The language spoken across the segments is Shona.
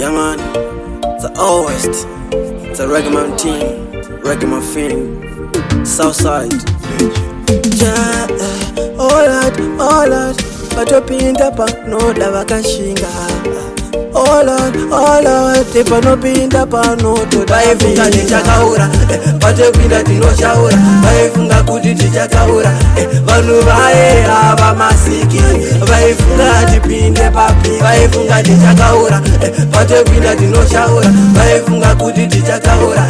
Yeah man, it's the Old West, it's a reggae man team, reggae man film, Southside. Yeah, oh Lord, patopinda panoda vakashinga. Oh Lord, tepanopinda panotoda vaifunga tichakaura, patopinda tinoshaura, vaifunga kuti tichakaura, vanhu vaera vamasiki, vaifunga tipinde papi, vaifunga tichakaura, patopinda tinoshaura, vaifunga kuti tichakaura,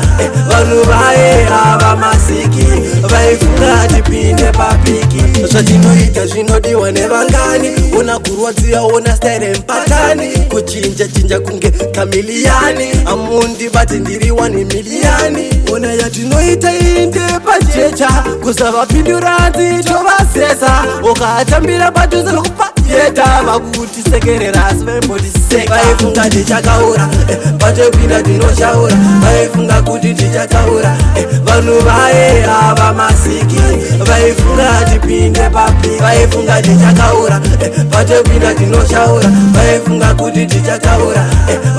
vanhu vaera vamasiki, vaifunga tipinde papiki. Zvatinoita zvinodiwa nevangani, ona kurwadziwa ona style empatani, kuchinja kunge kamiliani, amundi bati ndiri 1 miliani. Ona yatinoita inde pajecha, kusavapindura tovasesa, ukatambira padhuze lokupayeta vakuti sekerera asi vaimbotiseka. Vaifunga tichakaura, patopinda tinoshaura, vaifunga kuti tichakaura, vanhu vaera vamasiki, vaifunga tipinde papi, vaifunga tichakaura, patopinda tinoshaura, vaifunga kuti tichakaura,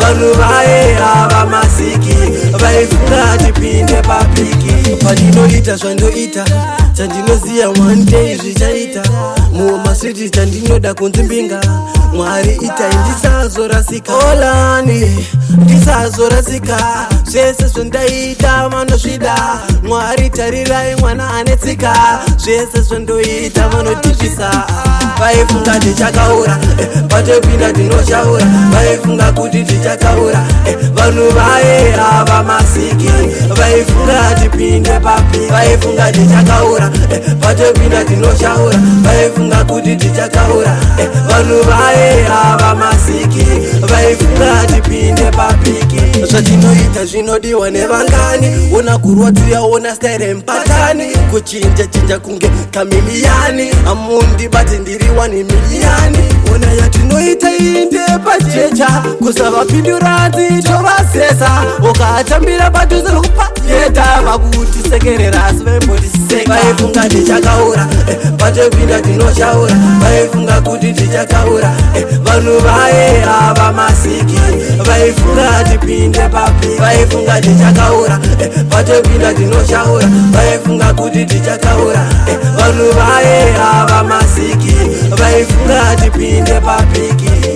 vanhu vaera vamasiki, vaifunga tipinde papiki. Pandinoita zvandoita, chandinoziya one day zvichaita, mumasiti chandinoda kunzimbinga, Mwari itai ndisazorasika. Olani ndisazorasika, zvese zvondaita vanozvida, Mwari tarirai mwana anetsika, zvese zvondoita vanotizvisa. Vaifunga tichakaura, patopinda tinoshaura, vaifunga kuti tichakaura, vanhu vaera vamasiki, vaifunga tipinde papi, vaifunga tichakaura, patopinda tinoshaura, vaifunga kuti tichakaura, vanhu vaera vamasiki, vaifunga tipinde papiki. Zvatinoita zvinodiwa nevangani, ona kurwadziwa ona style empatani, kuchinja kunge kamiliani, amundi bati ndiri 1 miliani. Ona yatinoita inde pajecha, kusavapindura tovasesa, ukatambira padhuze lokupayeta vakuti sekerera asi vaimbotiseka. Vaifunga tichakaura, patopinda tinoshaura, vaifunga kuti tichakaura, vanhu vaera vamasiki, vaifunga tipinde papi, vaifunga tichakaura, patopinda tinoshaura, vaifunga kuti tichakaura, vanhu vaera vamasiki, vaifunga tipinde papiki.